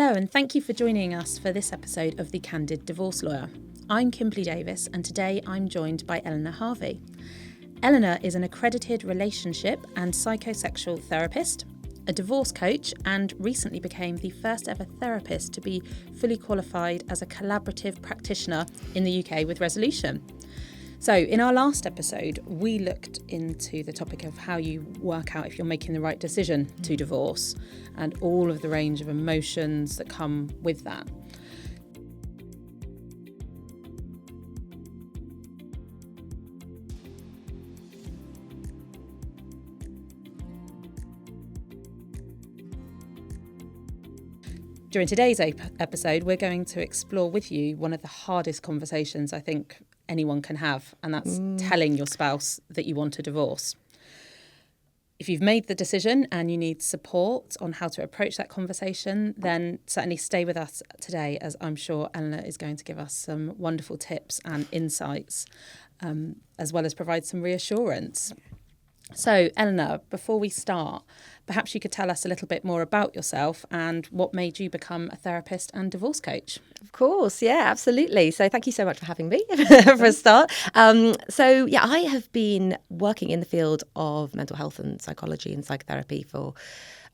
Hello, and thank you for joining us for this episode of the Candid Divorce Lawyer. I'm Kimberley Davies, and today I'm joined by Elinor Harvey. Elinor is an accredited relationship and psychosexual therapist, a divorce coach, and recently became the first ever therapist to be fully qualified as a collaborative practitioner in the UK with resolution. So in our last episode, we looked into the topic of how you work out if you're making the right decision to divorce and all of the range of emotions that come with that. During today's episode, we're going to explore with you one of the hardest conversations I think anyone can have, and that's telling your spouse that you want a divorce. If you've made the decision and you need support on how to approach that conversation, then certainly stay with us today, as I'm sure Elinor is going to give us some wonderful tips and insights, as well as provide some reassurance. So, Elinor, before we start, perhaps you could tell us a little bit more about yourself and what made you become a therapist and divorce coach. Of course, yeah, absolutely. So thank you so much for having me for a start. I have been working in the field of mental health and psychology and psychotherapy for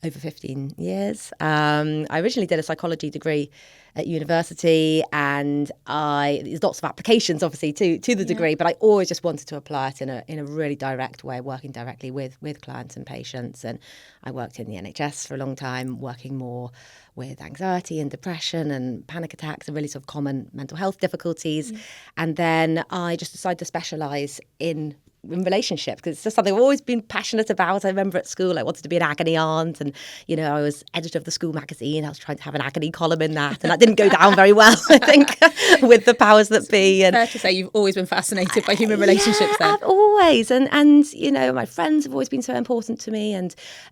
over 15 years. I originally did a psychology degree at university, and there's lots of applications obviously to the degree, but I always just wanted to apply it in a really direct way, working directly with clients and patients. And I worked in the NHS for a long time, working more with anxiety and depression and panic attacks and really sort of common mental health difficulties. And then I just decided to specialise in relationships, because it's just something I've always been passionate about. I remember at school I wanted to be an agony aunt, and I was editor of the school magazine. I was trying to have an agony column in that, and that didn't go down very well, I think, with the powers that be. And fair to say you've always been fascinated by human relationships then. I've always, and my friends have always been so important to me,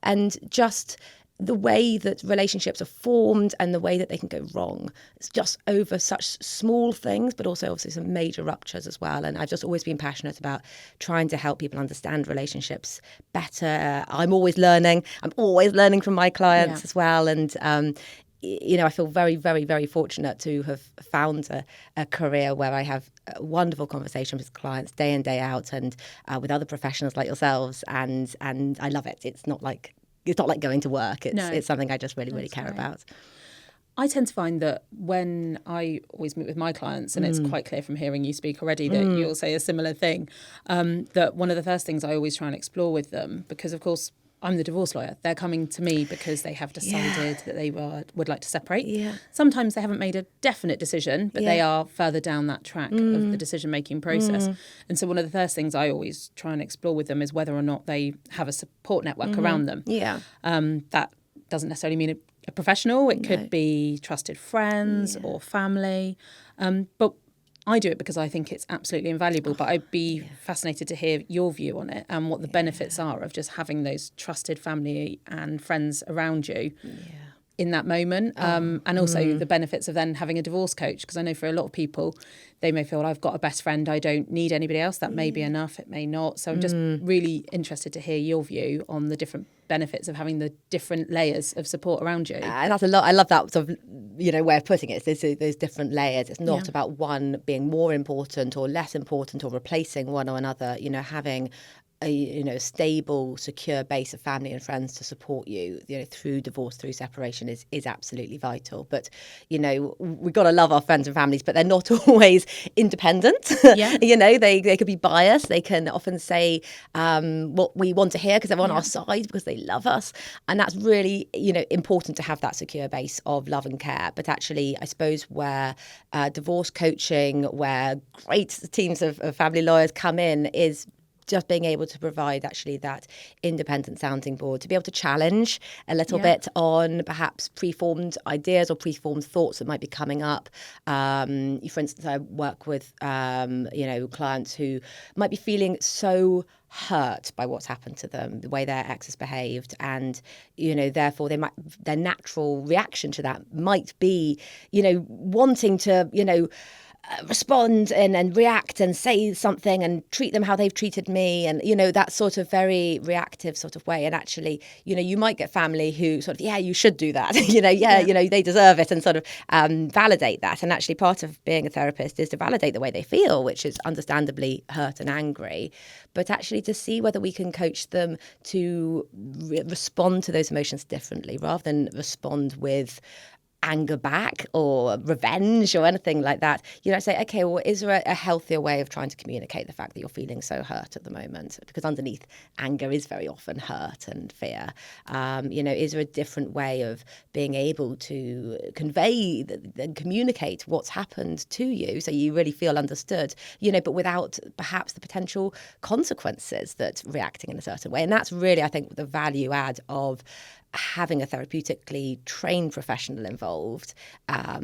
and just the way that relationships are formed and the way that they can go wrong. It's just over such small things, but also obviously some major ruptures as well. And I've just always been passionate about trying to help people understand relationships better. I'm always learning. From my clients as well. And, I feel very, very, very fortunate to have found a career where I have wonderful conversations with clients day in, day out, and with other professionals like yourselves. And I love it. It's not like going to work. It's something I just really, really care about. I tend to find that when I always meet with my clients, and it's quite clear from hearing you speak already that you'll say a similar thing, that one of the first things I always try and explore with them, because of course I'm the divorce lawyer, they're coming to me because they have decided that they would like to separate. Yeah. Sometimes they haven't made a definite decision, but they are further down that track of the decision-making process. And so one of the first things I always try and explore with them is whether or not they have a support network around them. Yeah. That doesn't necessarily mean a professional. It could be trusted friends or family. But I do it because I think it's absolutely invaluable, but I'd be fascinated to hear your view on it and what the benefits are of just having those trusted family and friends around you in that moment. And also the benefits of then having a divorce coach, because I know for a lot of people, they may feel, I've got a best friend, I don't need anybody else. That may be enough, it may not. So I'm just really interested to hear your view on the different benefits of having the different layers of support around you. And that's a lot. I love that sort of, way of putting it. There's those different layers. It's not about one being more important or less important or replacing one or another. Having a stable, secure base of family and friends to support you, through divorce, through separation is absolutely vital. But, we've got to love our friends and families, but they're not always independent. Yeah. They could be biased. They can often say what we want to hear because they're on our side, because they love us. And that's really, important to have that secure base of love and care. But actually, I suppose where divorce coaching, where great teams of family lawyers come in, is just being able to provide actually that independent sounding board, to be able to challenge a little bit on perhaps preformed ideas or preformed thoughts that might be coming up. For instance, I work with clients who might be feeling so hurt by what's happened to them, the way their ex has behaved, and therefore their natural reaction to that might be wanting to respond and react and say something and treat them how they've treated me, and that sort of very reactive sort of way. And actually, you might get family who sort of, yeah, you should do that, they deserve it, and sort of validate that. And actually part of being a therapist is to validate the way they feel, which is understandably hurt and angry, but actually to see whether we can coach them to respond to those emotions differently, rather than respond with anger back or revenge or anything like that. Say, okay, well, is there a healthier way of trying to communicate the fact that you're feeling so hurt at the moment? Because underneath anger is very often hurt and fear. Is there a different way of being able to convey and communicate what's happened to you so you really feel understood, but without perhaps the potential consequences that reacting in a certain way? And that's really, I think, the value add of having a therapeutically trained professional involved,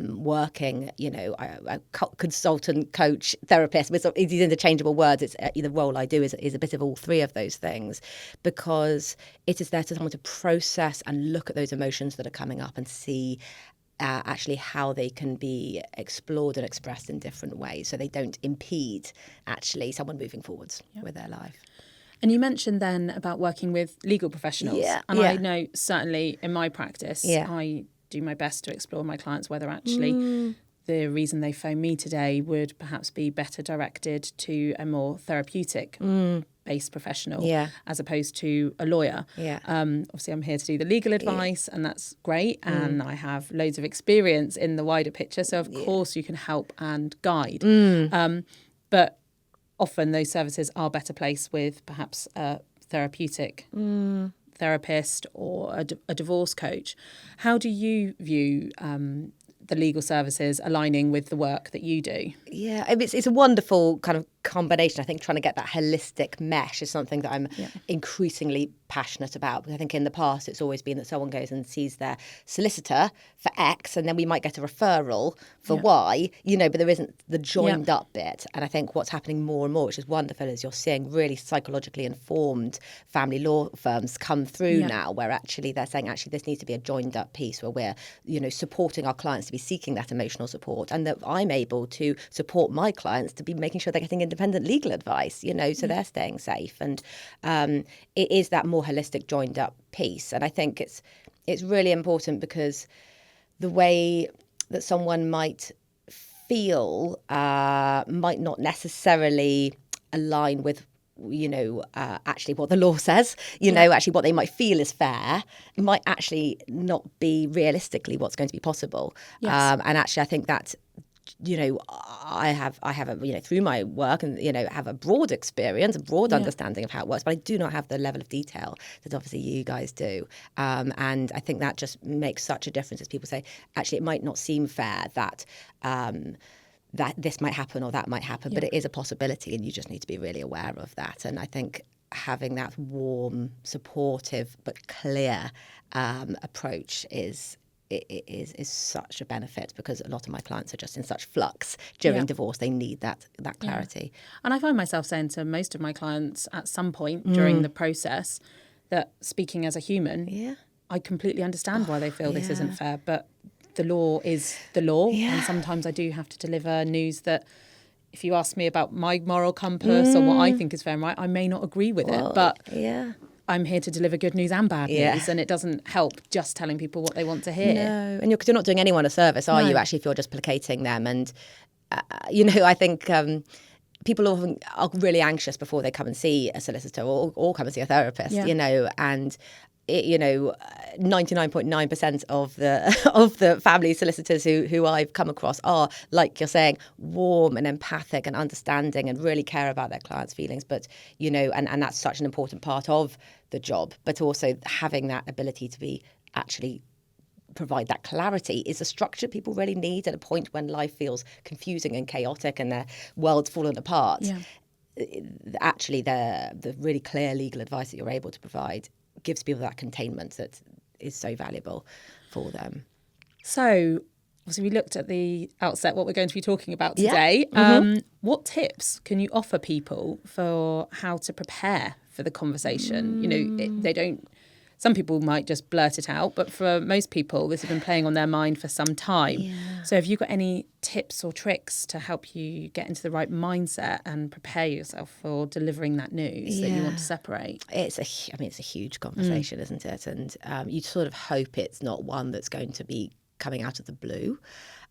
working, a consultant, coach, therapist, with these interchangeable words. It's the role I do is a bit of all three of those things, because it is there to someone to process and look at those emotions that are coming up and see actually how they can be explored and expressed in different ways, so they don't impede actually someone moving forwards with their life. And you mentioned then about working with legal professionals. And I know certainly in my practice, I do my best to explore my clients whether actually the reason they phone me today would perhaps be better directed to a more therapeutic based professional as opposed to a lawyer. Obviously, I'm here to do the legal advice, and that's great. And I have loads of experience in the wider picture. So, of course, you can help and guide. But often those services are better placed with perhaps a therapeutic therapist or a divorce coach. How do you view the legal services aligning with the work that you do? Yeah, it's a wonderful kind of combination. I think trying to get that holistic mesh is something that I'm increasingly passionate about, because I think in the past it's always been that someone goes and sees their solicitor for X, and then we might get a referral for Y, but there isn't the joined up bit. And I think what's happening more and more, which is wonderful, is you're seeing really psychologically informed family law firms come through now, where actually they're saying, actually this needs to be a joined up piece where we're supporting our clients to be seeking that emotional support, and that I'm able to support my clients to be making sure they're getting independent legal advice, so they're staying safe. And it is that more holistic joined up piece. And I think it's really important, because the way that someone might feel might not necessarily align with actually what the law says, actually what they might feel is fair might actually not be realistically what's going to be possible. And actually I think that I have a, through my work and, have a broad experience, a broad understanding of how it works, but I do not have the level of detail that obviously you guys do. And I think that just makes such a difference as people say, actually, it might not seem fair that that this might happen or that might happen, but it is a possibility, and you just need to be really aware of that. And I think having that warm, supportive, but clear approach is such a benefit, because a lot of my clients are just in such flux during divorce. They need that clarity. And I find myself saying to most of my clients at some point during the process that, speaking as a human, I completely understand why they feel this isn't fair, but the law is the law. And sometimes I do have to deliver news that, if you ask me about my moral compass or what I think is fair and right, I may not agree with it. But I'm here to deliver good news and bad news, and it doesn't help just telling people what they want to hear. No, and you're not doing anyone a service, are you? Actually, if you're just placating them. And I think people often are really anxious before they come and see a solicitor or come and see a therapist. And 99.9% of the family solicitors who I've come across are, like you're saying, warm and empathic and understanding and really care about their clients' feelings. But, and that's such an important part of the job. But also having that ability to be actually provide that clarity is a structure people really need at a point when life feels confusing and chaotic and their world's fallen apart. Actually, the really clear legal advice that you're able to provide gives people that containment that is so valuable for them. So, obviously, we looked at the outset what we're going to be talking about today. What tips can you offer people for how to prepare for the conversation? some people might just blurt it out, but for most people, this has been playing on their mind for some time. Yeah. So have you got any tips or tricks to help you get into the right mindset and prepare yourself for delivering that news that you want to separate? It's a huge conversation, isn't it? And you sort of hope it's not one that's going to be coming out of the blue.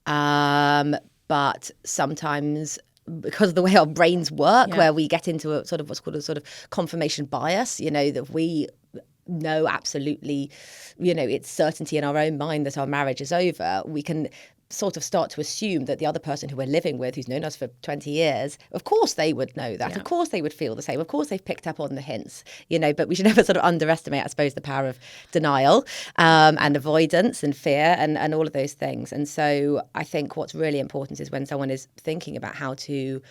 But sometimes, because of the way our brains work, where we get into a sort of what's called a sort of confirmation bias, that we know absolutely, it's certainty in our own mind that our marriage is over, we can sort of start to assume that the other person who we're living with, who's known us for 20 years, of course they would know that. Of course they would feel the same. Of course they've picked up on the hints, but we should never sort of underestimate, I suppose, the power of denial and avoidance and fear and all of those things. And so I think what's really important is when someone is thinking about how to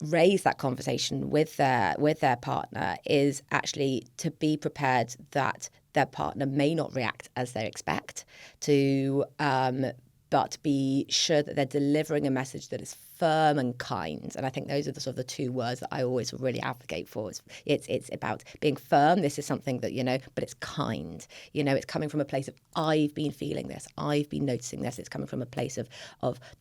raise that conversation with their partner, is actually to be prepared that their partner may not react as they expect, but be sure that they're delivering a message that is firm and kind. And I think those are the sort of the two words that I always really advocate for. It's about being firm. This is something that, but it's kind. It's coming from a place of, I've been feeling this. I've been noticing this. It's coming from a place of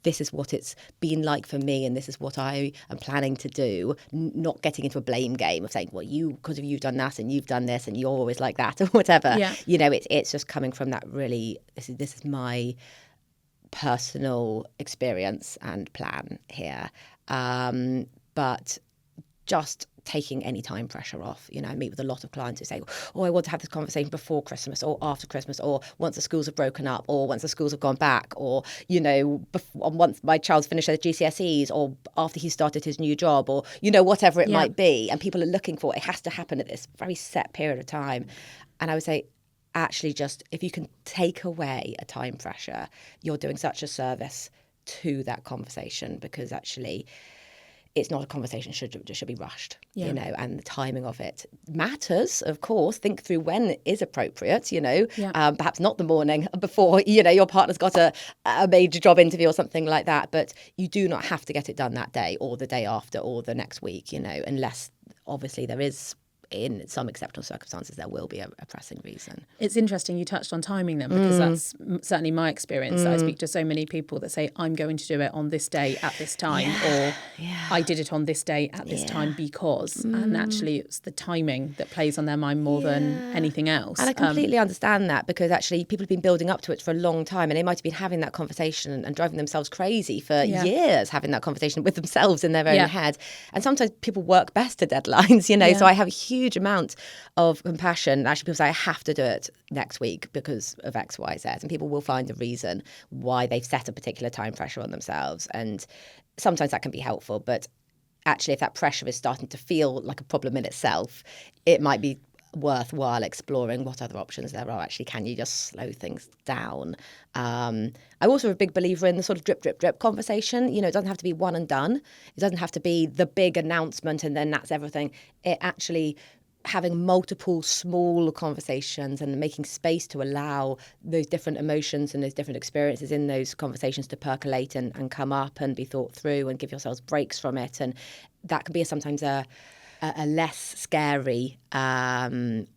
this is what it's been like for me, and this is what I am planning to do. Not getting into a blame game of saying, well, because of you've done that and you've done this and you're always like that or whatever. Yeah. It's just coming from that really, this is my personal experience and plan here, but just taking any time pressure off. I meet with a lot of clients who say, I want to have this conversation before Christmas or after Christmas, or once the schools have broken up, or once the schools have gone back, or once my child's finished their GCSEs, or after he started his new job, or whatever it might be. And people are looking for it has to happen at this very set period of time. And I would say, actually, just if you can take away a time pressure, you're doing such a service to that conversation, because actually it's not a conversation should be rushed, and the timing of it matters, of course. Think through when it is appropriate, perhaps not the morning before, your partner's got a major job interview or something like that, but you do not have to get it done that day or the day after or the next week, unless obviously there is, in some exceptional circumstances, there will be a pressing reason. It's interesting you touched on timing then, because that's certainly my experience. That I speak to so many people that say, I'm going to do it on this day at this time, or I did it on this day at this time because. And actually it's the timing that plays on their mind more than anything else. And I completely understand that, because actually people have been building up to it for a long time, and they might have been having that conversation and driving themselves crazy for years, having that conversation with themselves in their own head. And sometimes people work best to deadlines, so I have a huge amount of compassion. Actually, people say, I have to do it next week because of X, Y, Z. And people will find a reason why they've set a particular time pressure on themselves. And sometimes that can be helpful. But actually, if that pressure is starting to feel like a problem in itself, it might be worthwhile exploring what other options there are. Actually, can you just slow things down? I'm also a big believer in the sort of drip, drip, drip conversation. It doesn't have to be one and done. It doesn't have to be the big announcement and then that's everything. It actually having multiple small conversations and making space to allow those different emotions and those different experiences in those conversations to percolate and come up and be thought through, and give yourselves breaks from it. And that can be sometimes a less scary thought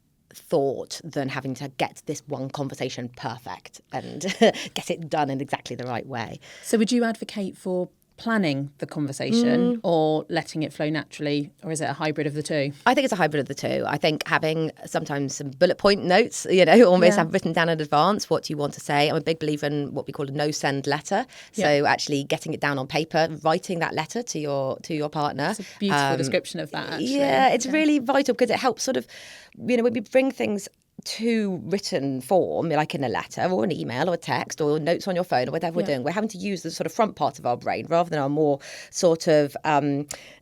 than having to get this one conversation perfect and get it done in exactly the right way. So would you advocate for planning the conversation or letting it flow naturally, or is it a hybrid of the two? I think it's a hybrid of the two. I think having sometimes some bullet point notes, almost have written down in advance what you want to say. I'm a big believer in what we call a no-send letter. So actually getting it down on paper, writing that letter to your partner. It's a beautiful description of that, actually. Yeah, it's really vital, because it helps sort of, when we bring things to written form, like in a letter or an email or a text or notes on your phone or whatever we're doing, we're having to use the sort of front part of our brain rather than our more sort of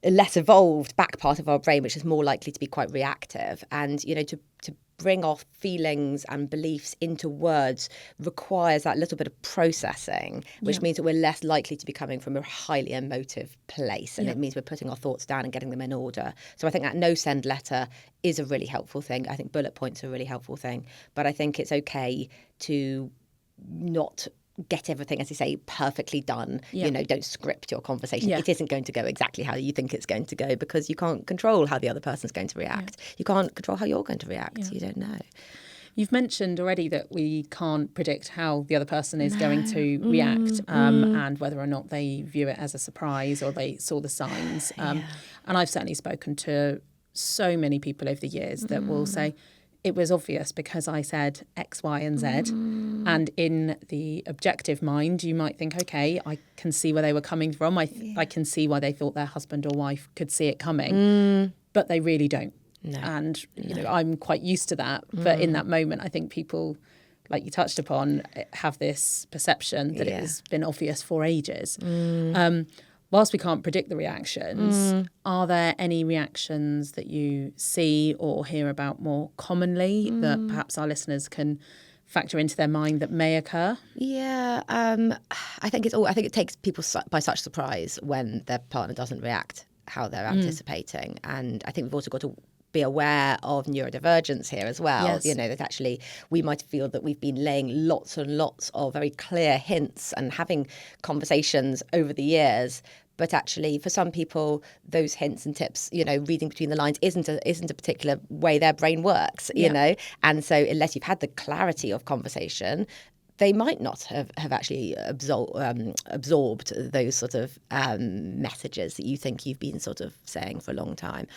less evolved back part of our brain, which is more likely to be quite reactive. And, to bring our feelings and beliefs into words requires that little bit of processing, which means that we're less likely to be coming from a highly emotive place. And it means we're putting our thoughts down and getting them in order. So I think that no-send letter is a really helpful thing. I think bullet points are a really helpful thing. But I think it's okay to not get everything, as you say, perfectly done. Don't script your conversation. It isn't going to go exactly how you think it's going to go, because you can't control how the other person's going to react. You can't control how you're going to react. You don't know. You've mentioned already that we can't predict how the other person is going to react and whether or not they view it as a surprise or they saw the signs. And I've certainly spoken to so many people over the years that will say, it was obvious because I said X, Y, and Z. And in the objective mind, you might think, okay, I can see where they were coming from. I can see why they thought their husband or wife could see it coming, but they really don't. No. And, you know, I'm quite used to that. But in that moment, I think people, like you touched upon, have this perception that it has been obvious for ages. Whilst we can't predict the reactions, are there any reactions that you see or hear about more commonly that perhaps our listeners can factor into their mind that may occur? Yeah, I think it takes people by such surprise when their partner doesn't react how they're anticipating. And I think we've also got to be aware of neurodivergence here as well. Yes. You know, that actually we might feel that we've been laying lots and lots of very clear hints and having conversations over the years. But actually, for some people, those hints and tips, you know, reading between the lines isn't a particular way their brain works, you know. And so unless you've had the clarity of conversation, they might not have actually absorbed those sort of messages that you think you've been sort of saying for a long time.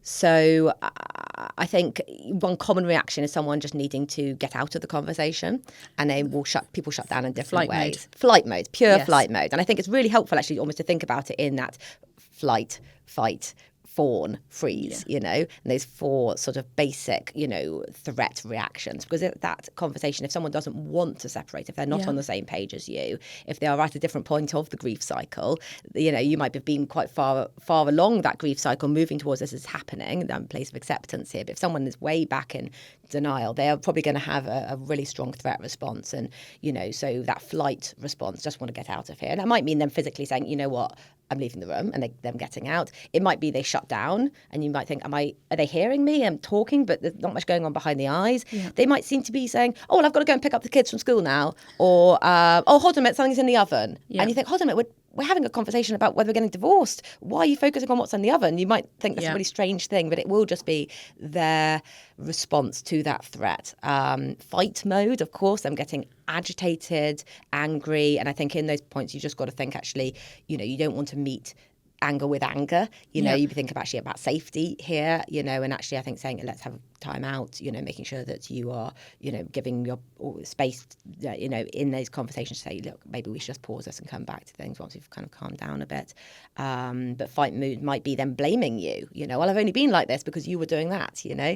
So I think one common reaction is someone just needing to get out of the conversation, and they will people shut down in different ways. Flight mode, pure flight mode. And I think it's really helpful actually almost to think about it in that flight, fight, fawn, freeze, you know, and those four sort of basic, you know, threat reactions. Because that conversation, if someone doesn't want to separate, if they're not on the same page as you, if they are at a different point of the grief cycle, you know, you might have been quite far along that grief cycle, moving towards this is happening, that place of acceptance here. But if someone is way back in denial, they are probably going to have a really strong threat response. And, you know, so that flight response, just want to get out of here. And that might mean them physically saying, you know what, I'm leaving the room, and them getting out. It might be they shut down, and you might think, are they hearing me? I'm talking, but there's not much going on behind the eyes. They might seem to be saying, oh, well, I've got to go and pick up the kids from school now. Or, oh, hold on a minute, something's in the oven. And you think, hold on a minute, we're having a conversation about whether we're getting divorced. Why are you focusing on what's in the oven? You might think that's a really strange thing, but it will just be their response to that threat. Fight mode, of course, them getting agitated, angry. And I think in those points, you just got to think, actually, you know, you don't want to meet anger with anger. You know, you think about safety here, you know, and actually I think saying, let's have time out, you know, making sure that you are, you know, giving your space, you know, in those conversations to say, look, maybe we should just pause this and come back to things once we've kind of calmed down a bit. But fight mood might be them blaming you, you know, well, I've only been like this because you were doing that, you know.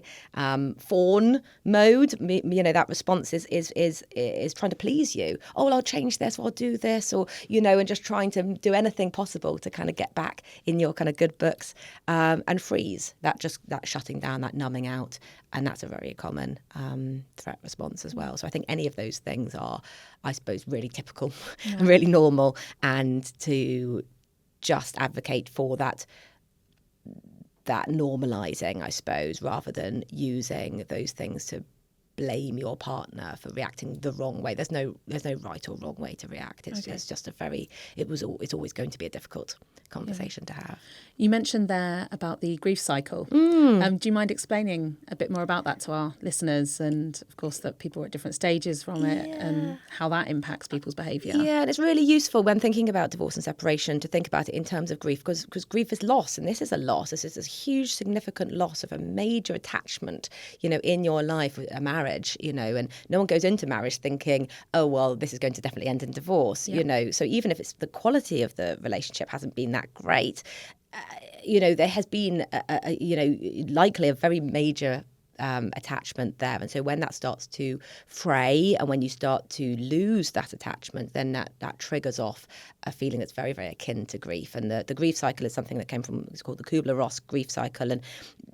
Fawn mode, you know, that response is trying to please you. Oh, well, I'll change this, or I'll do this, or, you know, and just trying to do anything possible to kind of get back in your kind of good books. And freeze, that shutting down, that numbing out. And that's a very common threat response as well. So I think any of those things are, I suppose, really typical and really normal. And to just advocate for that normalising, I suppose, rather than using those things to blame your partner for reacting the wrong way. There's no right or wrong way to react. It's just it's always going to be a difficult conversation to have. You mentioned there about the grief cycle. Do you mind explaining a bit more about that to our listeners, and of course that people are at different stages from it and how that impacts people's behaviour? Yeah, and it's really useful when thinking about divorce and separation to think about it in terms of grief, because grief is loss, and this is a loss. This is a huge, significant loss of a major attachment, you know, in your life, a marriage, you know, and no one goes into marriage thinking, oh, well, this is going to definitely end in divorce, you know. So even if it's the quality of the relationship hasn't been that great, you know, there has been, you know, likely a very major attachment there. And so when that starts to fray and when you start to lose that attachment, then that triggers off a feeling that's very, very akin to grief. And the grief cycle is something that came from, it's called the Kubler-Ross grief cycle. And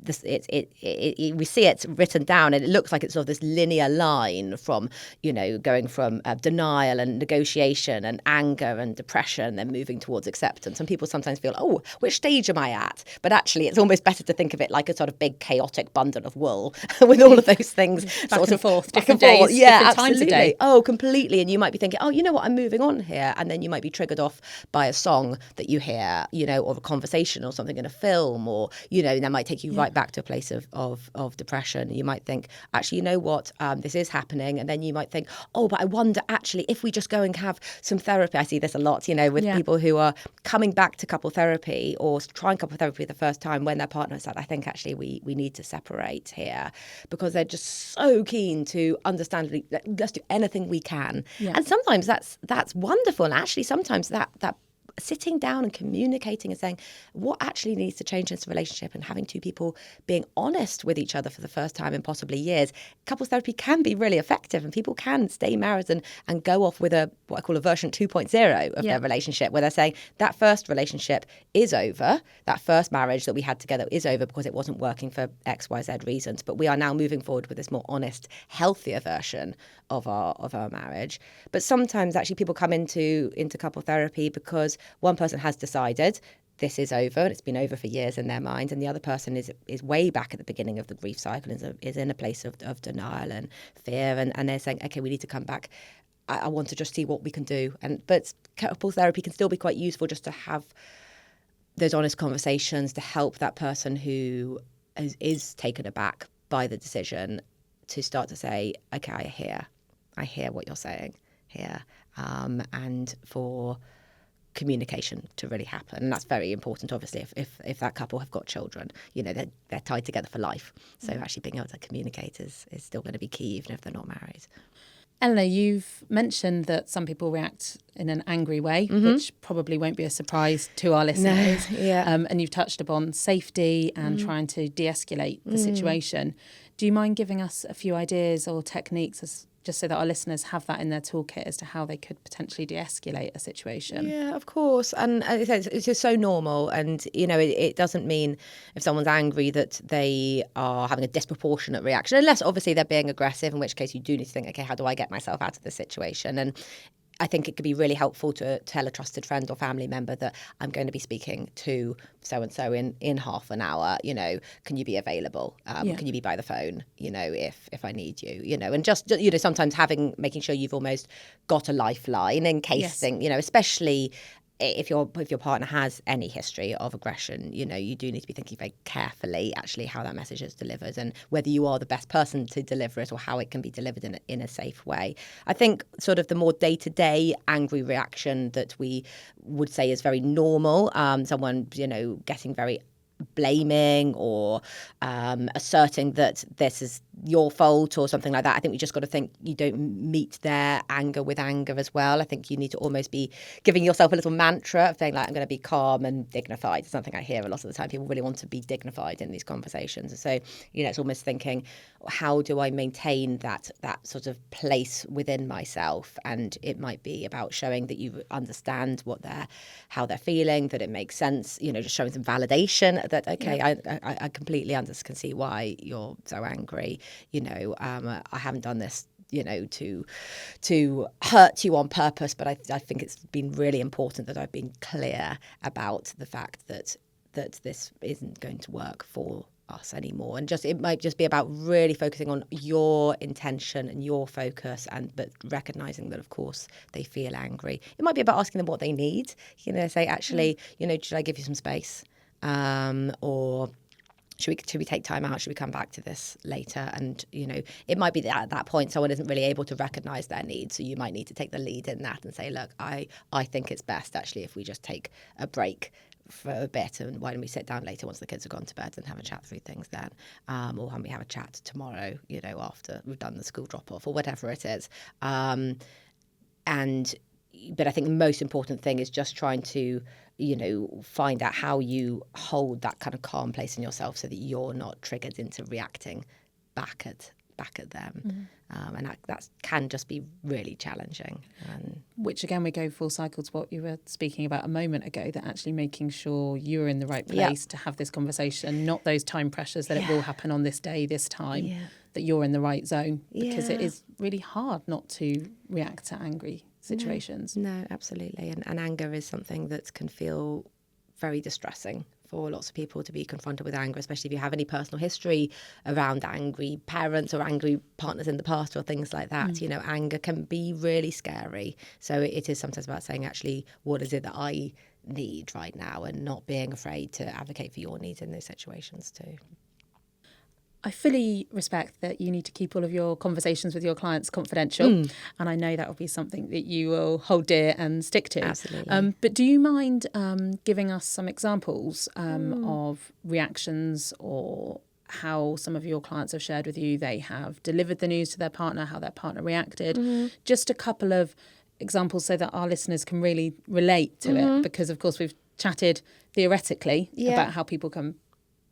this, we see it written down, and it looks like it's sort of this linear line from, you know, going from denial and negotiation and anger and depression, and then moving towards acceptance. And people sometimes feel, oh, which stage am I at? But actually, it's almost better to think of it like a sort of big chaotic bundle of wool. struggle with all of those things. Back and forth, back and different forth. days, Yeah, different times absolutely. a day. Oh, completely. And you might be thinking, oh, you know what, I'm moving on here. And then you might be triggered off by a song that you hear, you know, or a conversation or something in a film, or, you know, that might take you right back to a place of depression. You might think, actually, you know what, this is happening. And then you might think, oh, but I wonder, actually, if we just go and have some therapy. I see this a lot, you know, with people who are coming back to couple therapy or trying couple therapy the first time when their partner said, I think actually we need to separate here, because they're just so keen to understand, let's do anything we can. And sometimes that's wonderful. And actually sometimes that sitting down and communicating and saying what actually needs to change in this relationship, and having two people being honest with each other for the first time in possibly years, couples therapy can be really effective, and people can stay married and go off with what I call a version 2.0 of their relationship, where they're saying that first relationship is over, that first marriage that we had together is over because it wasn't working for XYZ reasons, but we are now moving forward with this more honest, healthier version of our marriage. But sometimes actually people come into couple therapy because one person has decided this is over, and it's been over for years in their mind, and the other person is way back at the beginning of the grief cycle, is in a place of denial and fear, and they're saying, okay, we need to come back. I want to just see what we can do. But couples therapy can still be quite useful, just to have those honest conversations to help that person who is taken aback by the decision to start to say, okay, I hear what you're saying here, and for communication to really happen. And that's very important, obviously, if that couple have got children, you know, they're tied together for life. So actually being able to communicate is still going to be key, even if they're not married. Elinor, you've mentioned that some people react in an angry way, which probably won't be a surprise to our listeners. No, yeah. And you've touched upon safety and trying to de-escalate the situation. Do you mind giving us a few ideas or techniques, just so that our listeners have that in their toolkit, as to how they could potentially de-escalate a situation? Yeah, of course. And it's just so normal. And, you know, it doesn't mean if someone's angry that they are having a disproportionate reaction, unless obviously they're being aggressive, in which case you do need to think, okay, how do I get myself out of this situation? And I think it could be really helpful to tell a trusted friend or family member that I'm going to be speaking to so-and-so in half an hour, you know, can you be available? Can you be by the phone, you know, if I need you, you know, and just, you know, sometimes making sure you've almost got a lifeline in case you know, especially if your partner has any history of aggression, you know, you do need to be thinking very carefully actually how that message is delivered, and whether you are the best person to deliver it, or how it can be delivered in a safe way. I think sort of the more day-to-day angry reaction that we would say is very normal, someone, you know, getting very blaming or asserting that this is your fault or something like that. I think we just got to think you don't meet their anger with anger as well. I think you need to almost be giving yourself a little mantra of saying, like, I'm going to be calm and dignified. It's something I hear a lot of the time. People really want to be dignified in these conversations. So, you know, it's almost thinking, how do I maintain that sort of place within myself? And it might be about showing that you understand how they're feeling, that it makes sense, you know, just showing some validation that, okay, I completely can see why you're so angry. You know, I haven't done this, you know, to hurt you on purpose, but I think it's been really important that I've been clear about the fact that this isn't going to work for us anymore. And it might just be about really focusing on your intention and your focus, but recognizing that, of course, they feel angry. It might be about asking them what they need. You know, say, actually, you know, should I give you some space? Or should we take time out? Should we come back to this later? And, you know, it might be that at that point someone isn't really able to recognise their needs. So you might need to take the lead in that and say, look, I think it's best actually if we just take a break for a bit, and why don't we sit down later once the kids have gone to bed and have a chat through things then, or why don't we have a chat tomorrow, you know, after we've done the school drop-off or whatever it is. But I think the most important thing is just trying to, you know, find out how you hold that kind of calm place in yourself so that you're not triggered into reacting back at them. And that can just be really challenging. Which, again, we go full cycle to what you were speaking about a moment ago, that actually making sure you're in the right place to have this conversation, not those time pressures that it will happen on this day, this time, that you're in the right zone. Because it is really hard not to react to angry situations. No, absolutely. And anger is something that can feel very distressing for lots of people to be confronted with anger, especially if you have any personal history around angry parents or angry partners in the past or things like that. You know, anger can be really scary. So it is sometimes about saying, actually, what is it that I need right now, and not being afraid to advocate for your needs in those situations too. I fully respect that you need to keep all of your conversations with your clients confidential. And I know that will be something that you will hold dear and stick to. Absolutely. But do you mind giving us some examples of reactions or how some of your clients have shared with you they have delivered the news to their partner, how their partner reacted? Just a couple of examples so that our listeners can really relate to it. Because, of course, we've chatted theoretically about how people can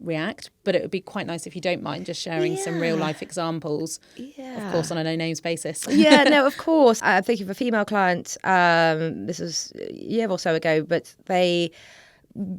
react, but it would be quite nice if you don't mind just sharing some real life examples, of course on a no names basis. No, of course. I'm thinking of a female client, this was a year or so ago, but they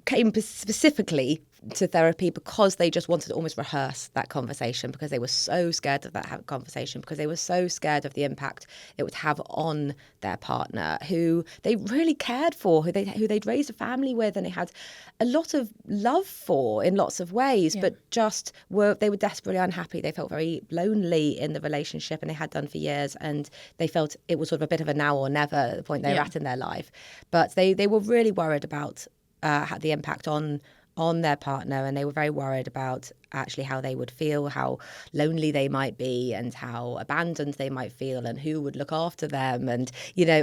came specifically to therapy because they just wanted to almost rehearse that conversation, because they were so scared of that conversation, because they were so scared of the impact it would have on their partner, who they really cared for, who they'd raised a family with, and they had a lot of love for in lots of ways, but just they were desperately unhappy. They felt very lonely in the relationship, and they had done for years, and they felt it was sort of a bit of a now or never at the point they were at in their life. But they were really worried about the impact on their partner, and they were very worried about actually how they would feel, how lonely they might be, and how abandoned they might feel, and who would look after them, and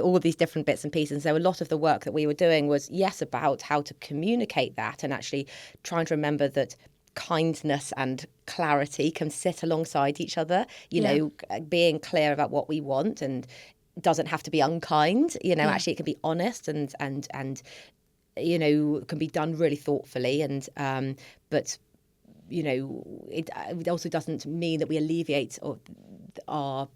all these different bits and pieces. So a lot of the work that we were doing was about how to communicate that, and actually trying to remember that kindness and clarity can sit alongside each other, being clear about what we want, and doesn't have to be unkind, actually it can be honest and can be done really thoughtfully, and but it also doesn't mean that we alleviate our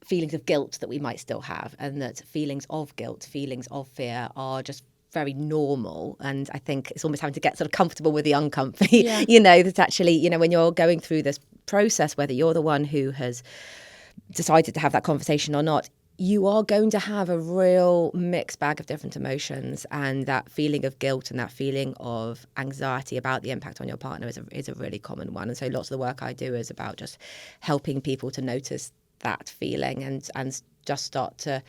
feelings of guilt that we might still have, and that feelings of guilt, feelings of fear are just very normal. And I think it's almost having to get sort of comfortable with the uncomfy, that actually, when you're going through this process, whether you're the one who has decided to have that conversation or not, you are going to have a real mixed bag of different emotions, and that feeling of guilt and that feeling of anxiety about the impact on your partner is a really common one. And so lots of the work I do is about just helping people to notice that feeling and just start to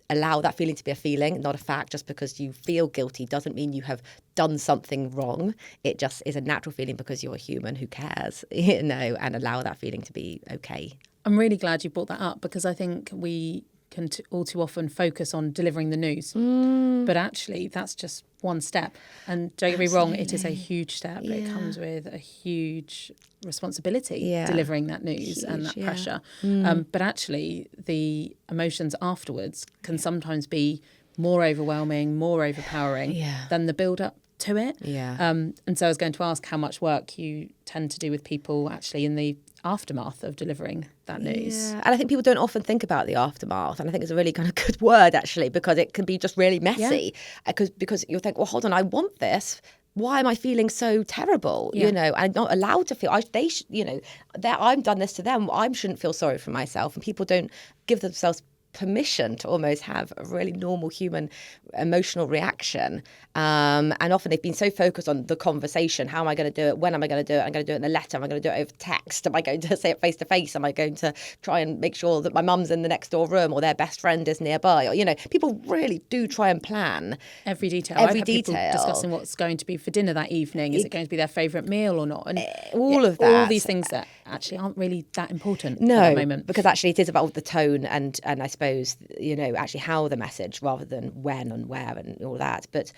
allow that feeling to be a feeling, not a fact. Just because you feel guilty doesn't mean you have done something wrong. It just is a natural feeling because you're a human who cares, and allow that feeling to be okay. I'm really glad you brought that up, because I think we can all too often focus on delivering the news, but actually that's just one step. And don't get me wrong, it is a huge step. It comes with a huge responsibility, delivering that news and that pressure. But actually the emotions afterwards can sometimes be more overwhelming, more overpowering than the build up to it. And so I was going to ask how much work you tend to do with people actually in the aftermath of delivering that news. And I think people don't often think about the aftermath, and I think it's a really kind of good word actually, because it can be just really messy, because you'll think, well, hold on, I want this, why am I feeling so terrible? I'm not allowed to feel. I've done this to them, I shouldn't feel sorry for myself. And people don't give themselves permission to almost have a really normal human emotional reaction. And often they've been so focused on the conversation. How am I going to do it? When am I going to do it? I'm going to do it in a letter. Am I going to do it over text? Am I going to say it face to face? Am I going to try and make sure that my mum's in the next door room or their best friend is nearby? Or, people really do try and plan every detail. I've had people discussing what's going to be for dinner that evening. Is it going to be their favourite meal or not? And all of that. All these things that actually aren't really that important at that moment. Because actually it is about the tone and I suppose, actually how the message rather than when and where and all that. But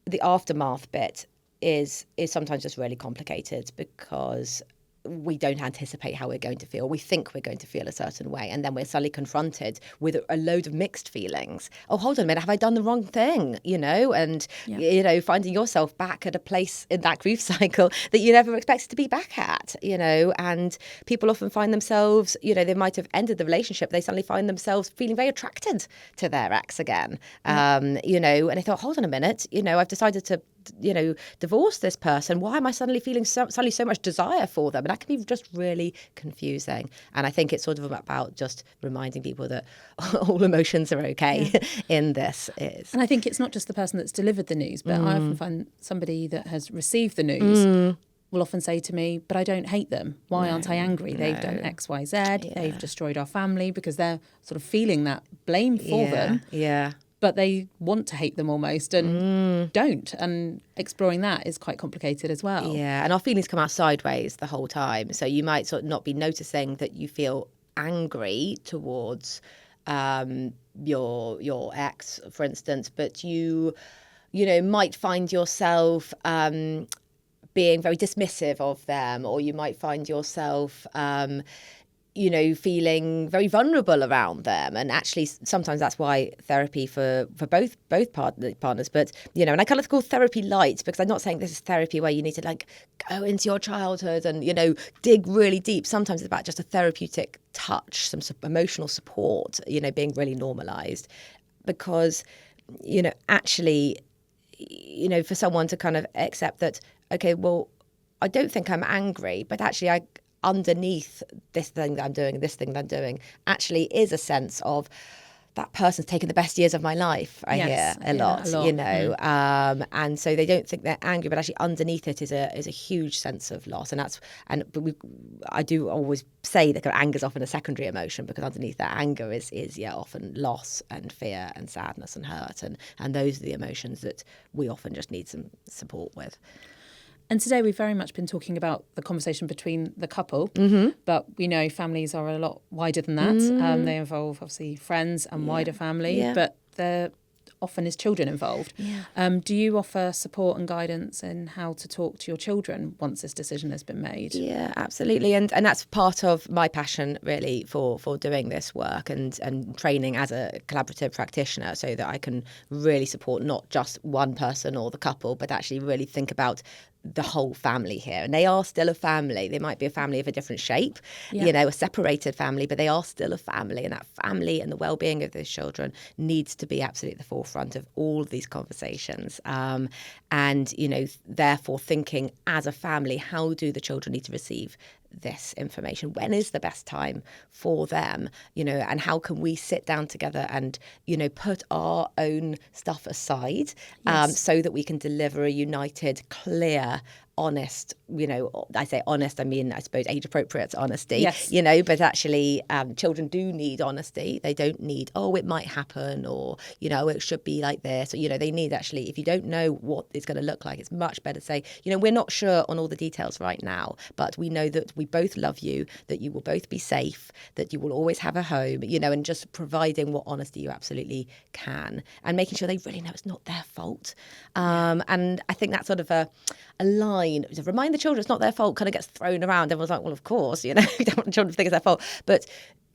the aftermath bit is sometimes just really complicated, because we don't anticipate how we're going to feel. We think we're going to feel a certain way, and then we're suddenly confronted with a load of mixed feelings. Oh, hold on a minute, have I done the wrong thing? And finding yourself back at a place in that grief cycle that you never expected to be back at. And people often find themselves, they might have ended the relationship, they suddenly find themselves feeling very attracted to their ex again. And they thought, hold on a minute, I've decided to divorce this person? Why am I suddenly feeling suddenly so much desire for them? And that can be just really confusing. And I think it's sort of about just reminding people that all emotions are okay in this. And I think it's not just the person that's delivered the news, but I often find somebody that has received the news will often say to me, but I don't hate them. Why aren't I angry? They've done X, Y, Z. They've destroyed our family, because they're sort of feeling that blame for them. Yeah. But they want to hate them almost and don't. And exploring that is quite complicated as well. Yeah, and our feelings come out sideways the whole time. So you might sort of not be noticing that you feel angry towards your ex, for instance, but you might find yourself being very dismissive of them, or you might find yourself feeling very vulnerable around them. And actually, sometimes that's why therapy for both partners. But, and I kind of call therapy light, because I'm not saying this is therapy where you need to like go into your childhood and, dig really deep. Sometimes it's about just a therapeutic touch, some emotional support, being really normalized. Because, actually, for someone to kind of accept that, okay, well, I don't think I'm angry, but actually underneath this thing that I'm doing and this thing that I'm doing actually is a sense of that person's taken the best years of my life. I hear a lot. And so they don't think they're angry, but actually underneath it is a huge sense of loss. I do always say that anger is often a secondary emotion, because underneath that anger is often loss and fear and sadness and hurt, and those are the emotions that we often just need some support with. And today we've very much been talking about the conversation between the couple, but we know families are a lot wider than that. They involve obviously friends and wider family, but there often is children involved. Do you offer support and guidance in how to talk to your children once this decision has been made? Yeah, absolutely. And that's part of my passion really for doing this work and training as a collaborative practitioner, so that I can really support not just one person or the couple, but actually really think about the whole family here. And they are still a family. They might be a family of a different shape, a separated family, but they are still a family. And that family and the well-being of those children needs to be absolutely at the forefront of all of these conversations. And therefore thinking as a family, how do the children need to receive this information? When is the best time for them? And how can we sit down together and, put our own stuff aside so that we can deliver a united, clear, honest, I say honest, I mean, I suppose age-appropriate honesty, but actually children do need honesty. They don't need, it might happen, or, it should be like this. Or, they need actually, if you don't know what it's going to look like, it's much better to say, we're not sure on all the details right now, but we know that we both love you, that you will both be safe, that you will always have a home, and just providing what honesty you absolutely can, and making sure they really know it's not their fault. And I think that's sort of a line to remind the children it's not their fault kind of gets thrown around. Everyone's like, well, of course, we don't want the children to think it's their fault. But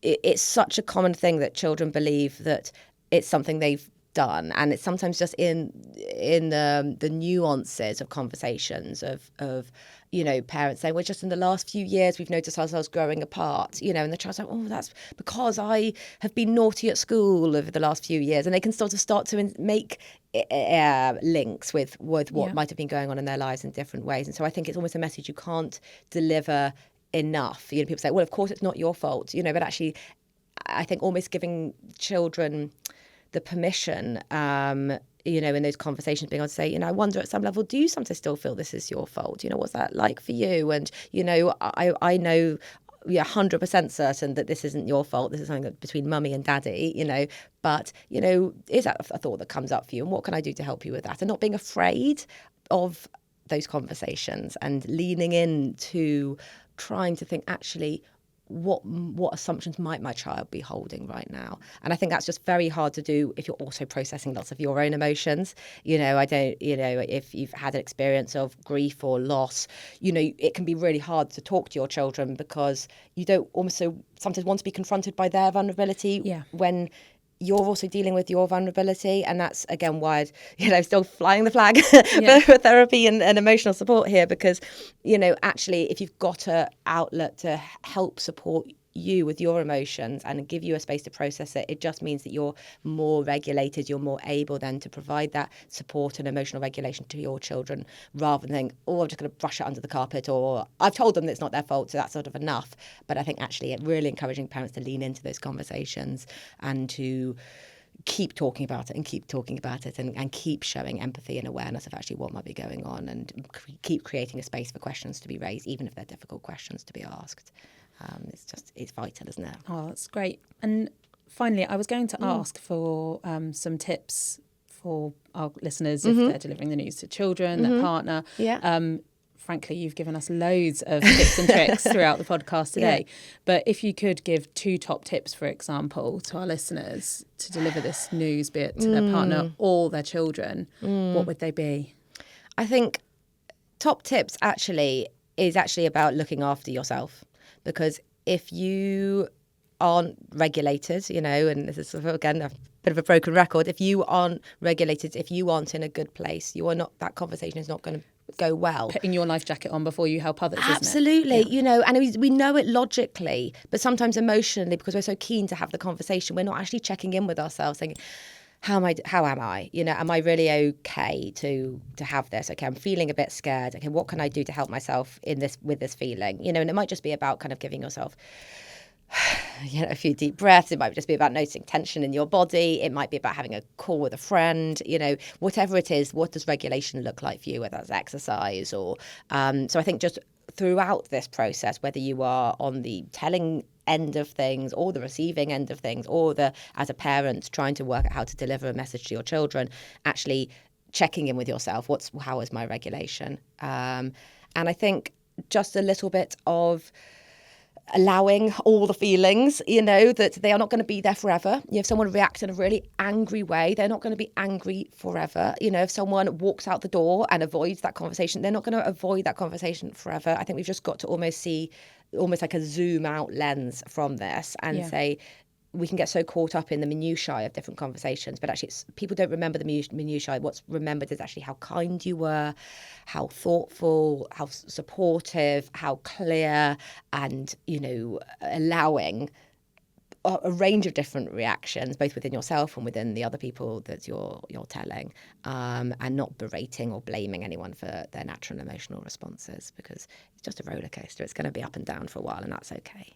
it's such a common thing that children believe that it's something they've done, and it's sometimes just in the nuances of conversations of parents saying, well, just in the last few years we've noticed ourselves growing apart, and the child's like, oh, that's because I have been naughty at school over the last few years, and they can start to make links with what might have been going on in their lives in different ways. And so I think it's almost a message you can't deliver enough. People say, well, of course it's not your fault, but actually I think almost giving children the permission, in those conversations, being able to say, I wonder at some level, do you sometimes still feel this is your fault? What's that like for you? And, I know 100% certain that this isn't your fault. This is something that's between mummy and daddy, but, is that a thought that comes up for you? And what can I do to help you with that? And not being afraid of those conversations and leaning into trying to think, actually, what assumptions might my child be holding right now? And I think that's just very hard to do if you're also processing lots of your own emotions. If you've had an experience of grief or loss, it can be really hard to talk to your children, because you don't also sometimes want to be confronted by their vulnerability when you're also dealing with your vulnerability. And that's, again, why I'm still flying the flag for therapy and emotional support here, because, actually, if you've got an outlet to help support you with your emotions and give you a space to process it, it just means that you're more regulated, you're more able then to provide that support and emotional regulation to your children, rather than think, oh, I'm just going to brush it under the carpet, or I've told them that it's not their fault, so that's sort of enough. But I think actually really encouraging parents to lean into those conversations and to keep talking about it and keep talking about it and keep showing empathy and awareness of actually what might be going on, and keep creating a space for questions to be raised, even if they're difficult questions to be asked. It's vital, isn't it? Oh, that's great. And finally, I was going to ask for some tips for our listeners if they're delivering the news to children, their partner. Yeah. Frankly, you've given us loads of tips and tricks throughout the podcast today. Yeah. But if you could give 2 top tips, for example, to our listeners to deliver this news, be it to their partner or their children, what would they be? I think top tips is about looking after yourself. Because if you aren't regulated, and this is sort of, again, a bit of a broken record, if you aren't regulated, if you aren't in a good place, that conversation is not going to go well. Putting your life jacket on before you help others, absolutely, isn't it? Yeah. And we know it logically, but sometimes emotionally, because we're so keen to have the conversation, we're not actually checking in with ourselves, saying, how am I? Am I really okay to have this? Okay, I'm feeling a bit scared. Okay, what can I do to help myself with this feeling? And it might just be about kind of giving yourself a few deep breaths. It might just be about noticing tension in your body. It might be about having a call with a friend. Whatever it is, what does regulation look like for you, whether that's exercise or... So I think just throughout this process, whether you are on the telling end of things or the receiving end of things, or as a parent trying to work out how to deliver a message to your children, actually checking in with yourself. How is my regulation? And I think just a little bit of allowing all the feelings, that they are not going to be there forever. If someone reacts in a really angry way, they're not going to be angry forever. If someone walks out the door and avoids that conversation, they're not going to avoid that conversation forever. I think we've just got to almost see like a zoom out lens from this and say, we can get so caught up in the minutiae of different conversations, but actually people don't remember the minutiae. What's remembered is actually how kind you were, how thoughtful, how supportive, how clear, and, allowing a range of different reactions, both within yourself and within the other people that you're telling, and not berating or blaming anyone for their natural and emotional responses, because it's just a roller coaster. It's going to be up and down for a while, and that's okay.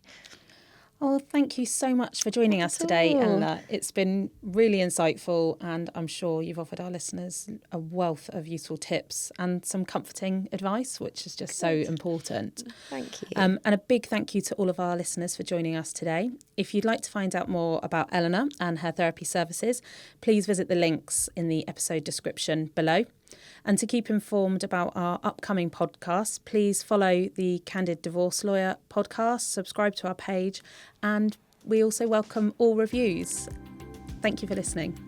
Oh, thank you so much for joining us today, Elinor. It's been really insightful, and I'm sure you've offered our listeners a wealth of useful tips and some comforting advice, which is just so important. Thank you. And a big thank you to all of our listeners for joining us today. If you'd like to find out more about Elinor and her therapy services, please visit the links in the episode description below. And to keep informed about our upcoming podcasts, please follow the Candid Divorce Lawyer podcast, subscribe to our page, and we also welcome all reviews. Thank you for listening.